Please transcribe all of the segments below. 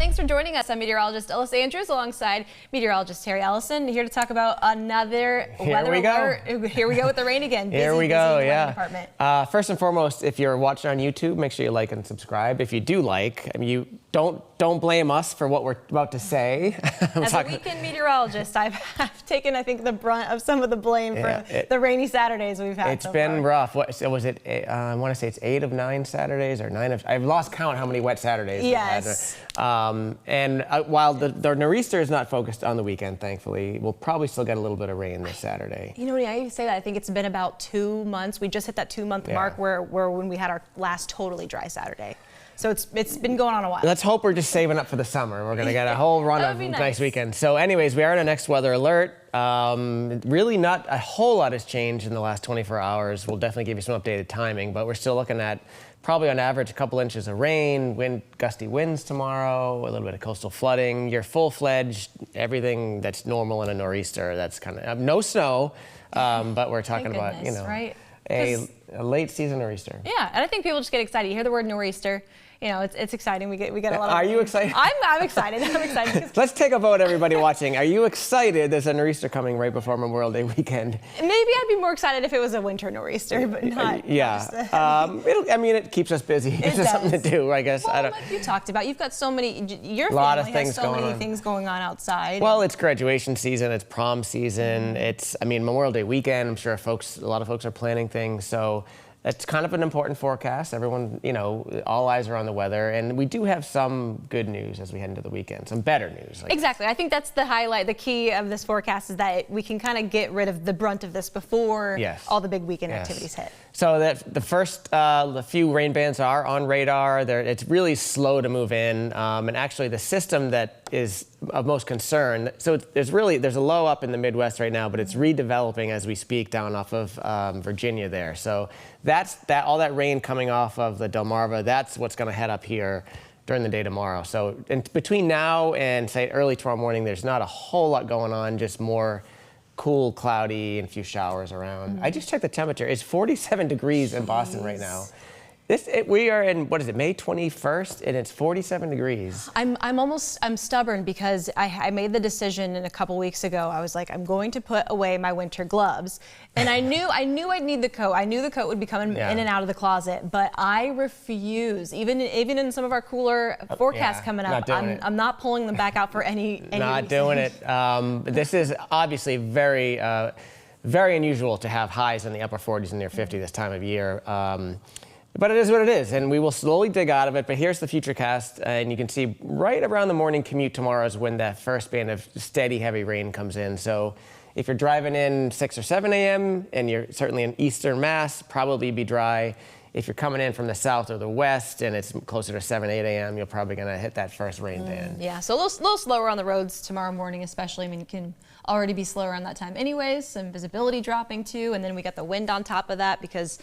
Thanks for joining us. I'm meteorologist Alyssa Andrews alongside meteorologist Eliasen, here to talk about another weather alert. Here we go with the rain again. Here we go, yeah. Department. First and foremost, if you're watching on YouTube, make sure you like and subscribe. If you do like, I mean, you don't blame us for what we're about to say. As a weekend meteorologist, I've taken, I think, the brunt of some of the blame for the rainy Saturdays we've had. It's been rough. What was it? I want to say it's 8 of 9 Saturdays or 9 of. I've lost count how many wet Saturdays. Yes. While the nor'easter is not focused on the weekend, thankfully, we'll probably still get a little bit of rain this Saturday. You know, I say that I think it's been about 2 months. We just hit that 2-month mark where when we had our last totally dry Saturday. So it's been going on a while. Let's hope we're just saving up for the summer. We're going to get a whole run of nice weekends. So anyways, we are in our next weather alert. Really not a whole lot has changed in the last 24 hours. We'll definitely give you some updated timing, but we're still looking at probably on average a couple inches of rain, gusty winds tomorrow, a little bit of coastal flooding. Your full-fledged, everything that's normal in a nor'easter. That's kind of no snow, but we're talking about, you know, right? a late season nor'easter. Yeah, and I think people just get excited. You hear the word nor'easter, you know, it's exciting. We get a lot of. Are you excited? I'm excited. I'm excited. Let's take a vote, everybody watching. Are you excited there's a nor'easter coming right before Memorial Day weekend? Maybe I'd be more excited if it was a winter nor'easter, but not. Yeah. I mean, it keeps us busy. It gives us something to do, I guess. Well, like you talked about, you've got so many. Your lot family of things has so many things going on outside. Well, it's graduation season. It's prom season. It's, I mean, Memorial Day weekend. I'm sure a lot of folks are planning things. So it's kind of an important forecast. Everyone, you know, all eyes are on the weather, and we do have some good news as we head into the weekend, some better news. Exactly. I think that's the highlight, the key of this forecast is that we can kind of get rid of the brunt of this before all the big weekend activities hit. So that the few rain bands are on radar. It's really slow to move in, and actually the system that is of most concern. So there's a low up in the Midwest right now, but it's redeveloping as we speak down off of Virginia there. So all that rain coming off of the Delmarva, that's what's going to head up here during the day tomorrow. So between now and say early tomorrow morning, there's not a whole lot going on, just more cool, cloudy, and a few showers around. I just checked the temperature. It's 47 degrees in Boston right now. We are in, what is it, May 21st, and it's 47 degrees. I'm stubborn because I made the decision a couple weeks ago. I was like, I'm going to put away my winter gloves. And I knew I'd need the coat. I knew the coat would be coming in and out of the closet, but I refuse. Even in some of our cooler forecasts coming up, I'm not pulling them back out for any Not doing it. This is obviously very unusual to have highs in the upper 40s and near 50 this time of year. But it is what it is, and we will slowly dig out of it. But here's the futurecast, and you can see right around the morning commute tomorrow is when that first band of steady, heavy rain comes in. So if you're driving in 6 or 7 a.m., and you're certainly in eastern Mass, probably be dry. If you're coming in from the south or the west and it's closer to 7, 8 a.m., you're probably going to hit that first rain band. Yeah, so a little slower on the roads tomorrow morning especially. I mean, you can already be slower on that time anyways. Some visibility dropping too, and then we got the wind on top of that because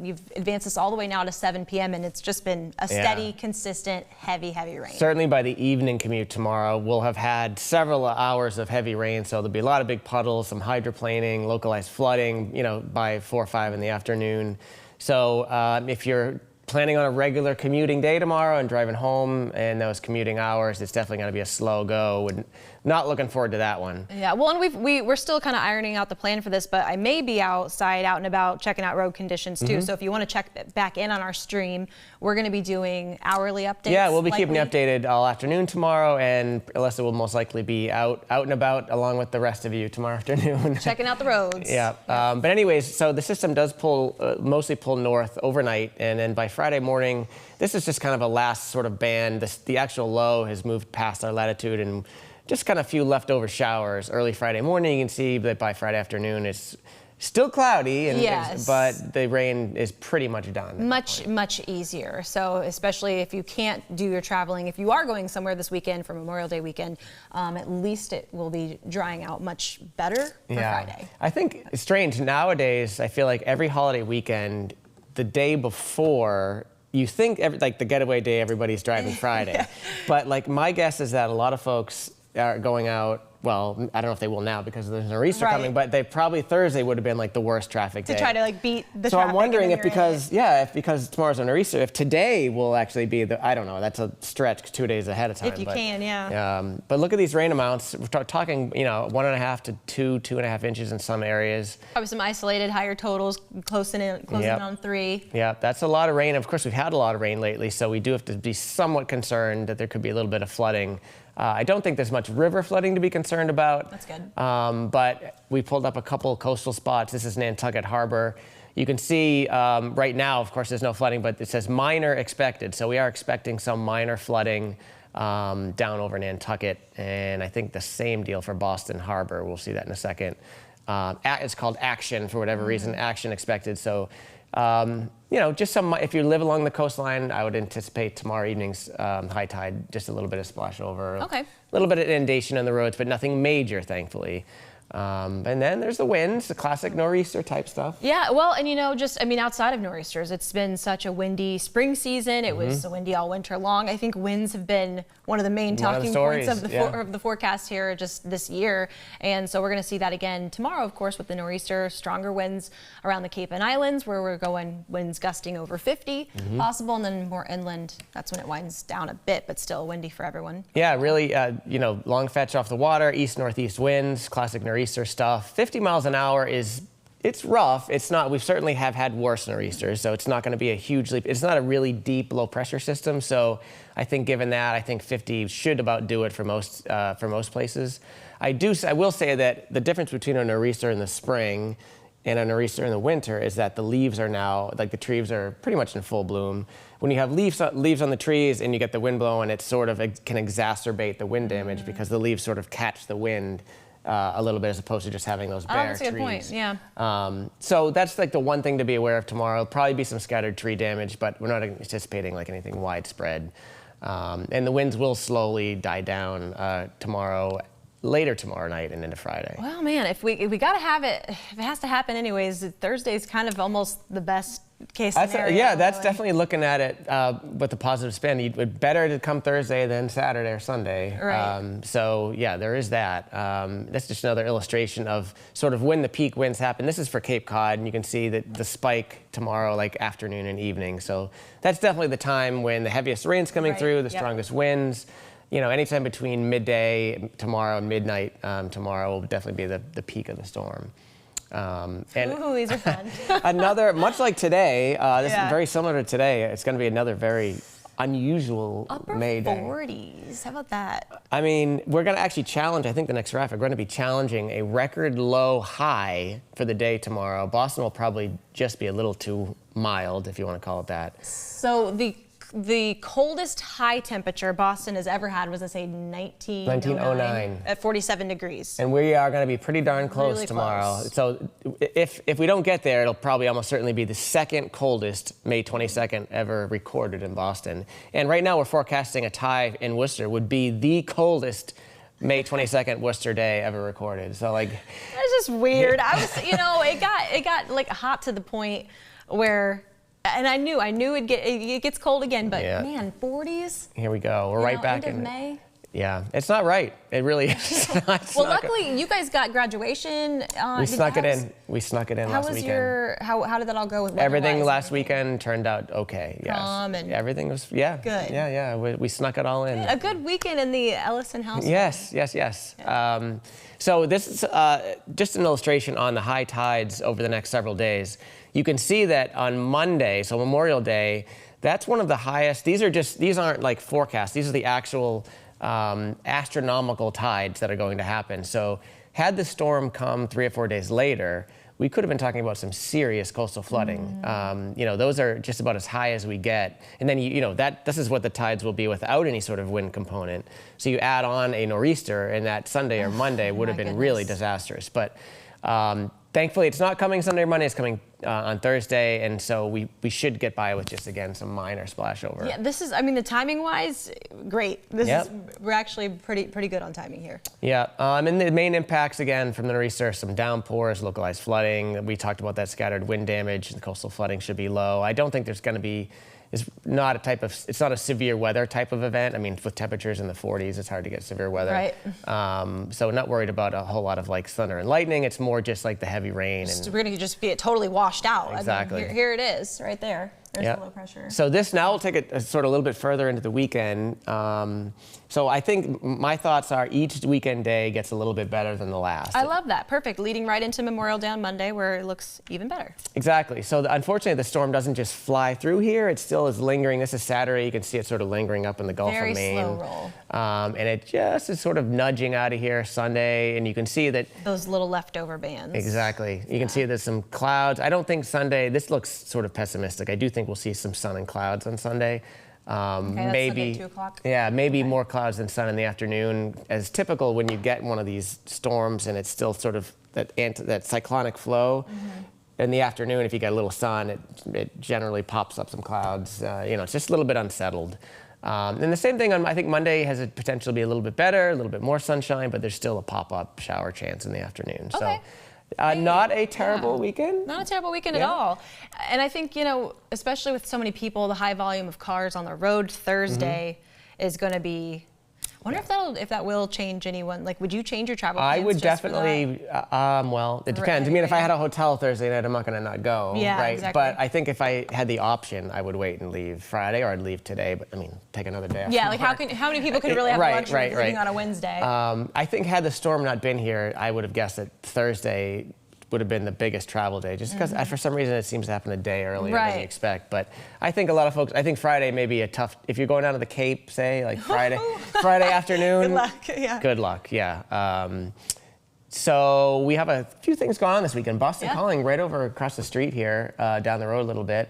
you've advanced us all the way now to 7 p.m. and it's just been a steady, consistent, heavy rain. Certainly by the evening commute tomorrow, we'll have had several hours of heavy rain, so there'll be a lot of big puddles, some hydroplaning, localized flooding, you know, by 4 or 5 in the afternoon. So if you're planning on a regular commuting day tomorrow and driving home in those commuting hours, it's definitely going to be a slow go. Not looking forward to that one. Yeah, well, and we're still kind of ironing out the plan for this, but I may be outside, out and about, checking out road conditions too. So if you want to check back in on our stream, we're going to be doing hourly updates. Yeah, we'll be keeping you updated all afternoon tomorrow, and Alyssa will most likely be out and about along with the rest of you tomorrow afternoon. Checking out the roads. Yeah. But anyways, so the system does mostly pull north overnight, and then by Friday morning, this is just kind of a last sort of band. The actual low has moved past our latitude, and just kind of a few leftover showers early Friday morning. You can see that by Friday afternoon it's still cloudy, but the rain is pretty much done. Much easier. So especially if you can't do your traveling, if you are going somewhere this weekend for Memorial Day weekend, at least it will be drying out much better for Friday. I think it's strange nowadays. I feel like every holiday weekend, the day before, you think like the getaway day, everybody's driving Friday. But like my guess is that a lot of folks are going out well, I don't know if they will now because there's a nor'easter coming, but they probably Thursday would have been like the worst traffic day. To try to like beat the so traffic. I'm wondering if because tomorrow's a nor'easter, if today will actually be I don't know, that's a stretch 2 days ahead of time. If you can, yeah. But look at these rain amounts. We're talking, 1.5 to 2.5 inches in some areas. Probably some isolated higher totals, closing in on 3. Yeah, that's a lot of rain. Of course, we've had a lot of rain lately, so we do have to be somewhat concerned that there could be a little bit of flooding. I don't think there's much river flooding to be concerned about. That's good. But we pulled up a couple coastal spots. This is Nantucket Harbor. You can see right now, of course, there's no flooding, but it says minor expected. So we are expecting some minor flooding down over Nantucket. And I think the same deal for Boston Harbor. We'll see that in a second. It's called action for whatever reason, action expected. So, just if you live along the coastline, I would anticipate tomorrow evening's high tide, just a little bit of splash over. Okay. A little bit of inundation on the roads, but nothing major, thankfully. And then there's the winds, the classic nor'easter type stuff. Yeah, well, and outside of nor'easters, it's been such a windy spring season. It was windy all winter long. I think winds have been one of the main talking points of the forecast here just this year. And so we're going to see that again tomorrow, of course, with the nor'easter, stronger winds around the Cape and Islands, where we're going winds gusting over 50 possible, and then more inland. That's when it winds down a bit, but still windy for everyone. Yeah, really, long fetch off the water, east-northeast winds, classic nor'easter stuff. 50 miles an hour it's rough. It's not, we certainly have had worse nor'easters, so it's not going to be a huge leap. It's not a really deep low pressure system, so I think given that, I think 50 should about do it for most places. I will say that the difference between a nor'easter in the spring and a nor'easter in the winter is that the leaves are now, like the trees are pretty much in full bloom. When you have leaves on the trees and you get the wind blowing, it sort of can exacerbate the wind damage because the leaves sort of catch the wind a little bit as opposed to just having those bare that's a good trees. point, yeah. So that's like the one thing to be aware of tomorrow. There'll probably be some scattered tree damage, but we're not anticipating like anything widespread. And the winds will slowly die down later tomorrow night and into Friday. Well, man, if we got to have it, if it has to happen anyways, Thursday's kind of almost the best case scenario. That's definitely looking at it with the positive spin. It's better to come Thursday than Saturday or Sunday. Right. So, yeah, there is that. That's just another illustration of sort of when the peak winds happen. This is for Cape Cod, and you can see that the spike tomorrow, like afternoon and evening. So that's definitely the time when the heaviest rain's coming through, the strongest winds. Anytime between midday tomorrow and midnight tomorrow will definitely be the peak of the storm. And these are fun. Much like today, this is very similar to today. It's going to be another very unusual May day. Upper 40s. How about that? I mean, we're going to actually challenge, I think the next graphic, we're going to be challenging a record low high for the day tomorrow. Boston will probably just be a little too mild, if you want to call it that. So the coldest high temperature Boston has ever had was, let's say, 1909 at 47 degrees. And we are going to be pretty darn close really tomorrow. Close. So if we don't get there, it'll probably almost certainly be the second coldest May 22nd ever recorded in Boston. And right now we're forecasting a tie in Worcester would be the coldest May 22nd Worcester day ever recorded. So like that's just weird. I was, it got like hot to the point where. And I knew it gets cold again, but man, 40s. Here we go. We're right back in May. Yeah, it's not right. It really is. Well, luckily you guys got graduation. We snuck it in. We snuck it in last weekend. How did that all go with everything last weekend turned out okay. Yes. And everything was good. Yeah. We snuck it all in. A good weekend in the Eliasen household. Yes. Yeah. So this is just an illustration on the high tides over the next several days. You can see that on Monday, so Memorial Day, that's one of the highest. These aren't like forecasts. These are the actual astronomical tides that are going to happen. So had the storm come 3 or 4 days later, we could have been talking about some serious coastal flooding. Those are just about as high as we get. And then, this is what the tides will be without any sort of wind component. So you add on a nor'easter, and that Sunday or Monday would have been really disastrous. But thankfully, it's not coming Sunday or Monday. It's coming on Thursday, and so we should get by with just, again, some minor splash over. Yeah, the timing-wise, great. We're actually pretty good on timing here. Yeah, and the main impacts, again, from the nor'easter, some downpours, localized flooding. We talked about that scattered wind damage. The coastal flooding should be low. I don't think there's going to be is not it's not a severe weather type of event. I mean, with temperatures in the 40s, it's hard to get severe weather. Right. So not worried about a whole lot of like thunder and lightning. It's more just like the heavy rain. We're going to just be totally washed out. Exactly. I mean, here it is, right there. There's the low pressure. So this now will take it sort of a little bit further into the weekend. So I think my thoughts are each weekend day gets a little bit better than the last. I love that. Perfect. Leading right into Memorial Day on Monday, where it looks even better. Exactly. So unfortunately, the storm doesn't just fly through here. It still is lingering. This is Saturday. You can see it sort of lingering up in the Gulf of Maine. Very slow roll. And it just is sort of nudging out of here Sunday. And you can see that. Those little leftover bands. Exactly. You can see there's some clouds. I don't think Sunday, this looks sort of pessimistic. I do think we'll see some sun and clouds on Sunday. Maybe 2 o'clock. Yeah, maybe more clouds than sun in the afternoon, as typical when you get one of these storms and it's still sort of that cyclonic flow. In the afternoon, if you get a little sun, it generally pops up some clouds. It's just a little bit unsettled. And the same thing on, I think Monday has a potential to be a little bit better, a little bit more sunshine, but there's still a pop-up shower chance in the afternoon. Okay. So not a terrible weekend. Not a terrible weekend at all. And I think, especially with so many people, the high volume of cars on the road Thursday is going to be, I wonder if that will change anyone. Like, would you change your travel plans? I would definitely, well, it depends. I mean, if I had a hotel Thursday night, I'm not going to not go, right? Exactly. But I think if I had the option, I would wait and leave Friday, or I'd leave today, but I mean, take another day off. Yeah, like how many people could really have the luxury of leaving on a Wednesday? I think had the storm not been here, I would have guessed that Thursday would have been the biggest travel day, just because for some reason it seems to happen a day earlier than you expect. But I think a lot of folks, I think Friday may be a tough, if you're going down to the Cape, say, like Friday afternoon. Good luck, yeah. Good luck, yeah. So we have a few things going on this weekend. Boston Calling right over across the street here, down the road a little bit.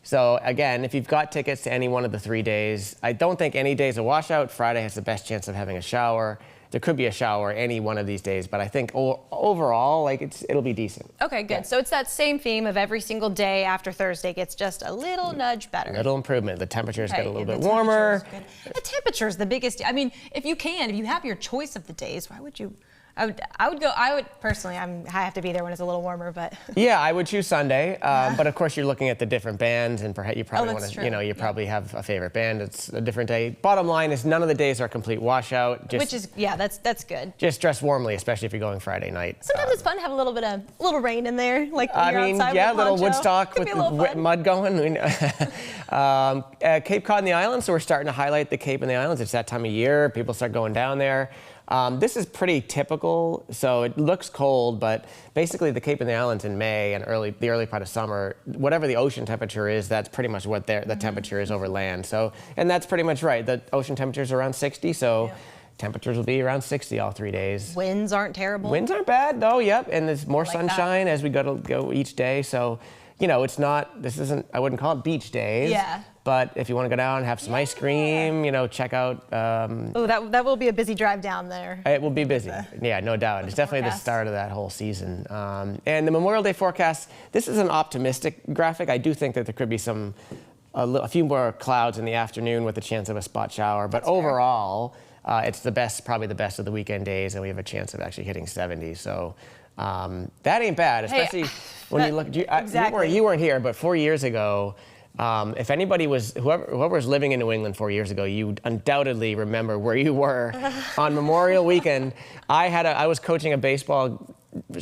So again, if you've got tickets to any one of the 3 days, I don't think any day's a washout. Friday has the best chance of having a shower. There could be a shower any one of these days, but I think overall, like it'll be decent. Okay, good. Yeah. So it's that same theme of every single day after Thursday gets just a little nudge better. A little improvement. The temperatures get a little bit warmer. The temperature's the biggest. I mean, if you have your choice of the days, why would you? I would personally, I have to be there when it's a little warmer, but. Yeah, I would choose Sunday, but of course you're looking at the different bands, and perhaps you probably want to, you probably have a favorite band. It's a different day. Bottom line is none of the days are a complete washout. Which is, that's good. Just dress warmly, especially if you're going Friday night. Sometimes it's fun to have a little rain in there, like when you're outside yeah, with a little Woodstock with the mud going. Cape Cod and the Islands, so we're starting to highlight the Cape and the Islands. It's that time of year. People start going down there. This is pretty typical, so it looks cold, but basically the Cape and the Islands in May and the early part of summer, whatever the ocean temperature is, that's pretty much what the temperature is over land. So, and that's pretty much right. The ocean temperature is around 60, so temperatures will be around 60 all 3 days. Winds aren't terrible. Winds aren't bad though, and there's more sunshine as we go each day, so. I wouldn't call it beach days. Yeah. But if you want to go down and have some ice cream, check out. That will be a busy drive down there. It will be busy. Yeah, no doubt. It's definitely the start of that whole season. And the Memorial Day forecast, this is an optimistic graphic. I do think that there could be a few more clouds in the afternoon with a chance of a spot shower. But overall, it's probably the best of the weekend days, and we have a chance of actually hitting 70. So. That ain't bad, especially when you look. You weren't here, but 4 years ago, if anybody whoever was living in New England 4 years ago, you undoubtedly remember where you were on Memorial Weekend. I was coaching a baseball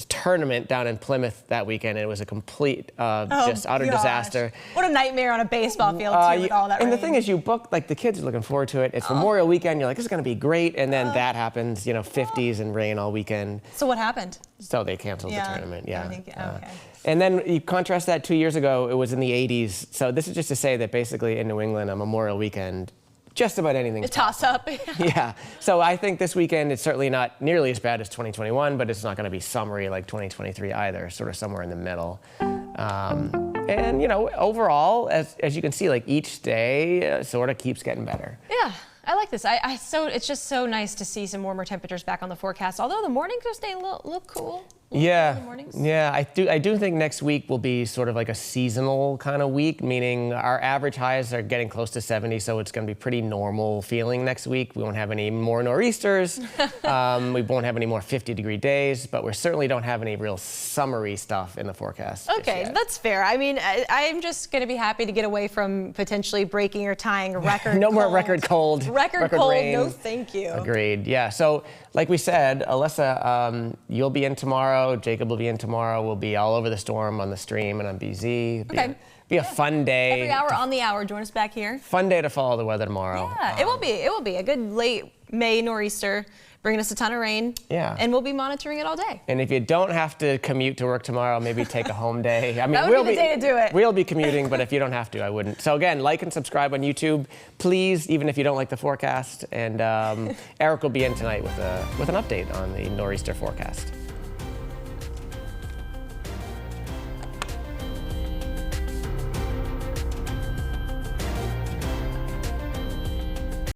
tournament down in Plymouth that weekend, and it was a complete, utter disaster. What a nightmare on a baseball field, too, with all that rain. And the thing is, you book, the kids are looking forward to it. It's Memorial Weekend. You're like, this is going to be great. And then that happens, 50s and rain all weekend. So what happened? So they canceled the tournament, Okay. And then you contrast that 2 years ago, it was in the 80s. So this is just to say that basically in New England, on Memorial Weekend, just about anything. A toss-up. Yeah. So I think this weekend it's certainly not nearly as bad as 2021, but it's not going to be summery like 2023 either. Sort of somewhere in the middle. And overall, as you can see, each day sort of keeps getting better. Yeah. I like this. It's just so nice to see some warmer temperatures back on the forecast. Although the mornings are staying a little cool. Yeah, in the mornings? yeah. I do think next week will be sort of like a seasonal kind of week, meaning our average highs are getting close to 70, so it's going to be pretty normal feeling next week. We won't have any more nor'easters. We won't have any more 50-degree days, but we certainly don't have any real summery stuff in the forecast. Okay, that's fair. I mean, I'm just going to be happy to get away from potentially breaking or tying a record. No more record cold. Record cold. Rain. No, thank you. Agreed. Yeah. So, like we said, Alyssa, you'll be in tomorrow. Jacob will be in tomorrow. We'll be all over the storm on the stream and on BZ. Okay. Be a fun day. Every hour on the hour. Join us back here. Fun day to follow the weather tomorrow. Yeah, it will be. It will be a good late May nor'easter, bringing us a ton of rain. Yeah. And we'll be monitoring it all day. And if you don't have to commute to work tomorrow, maybe take a home day. I mean, that would be the day to do it. We'll be commuting, but if you don't have to, I wouldn't. So again, like and subscribe on YouTube, please, even if you don't like the forecast. And Eric will be in tonight with an update on the nor'easter forecast.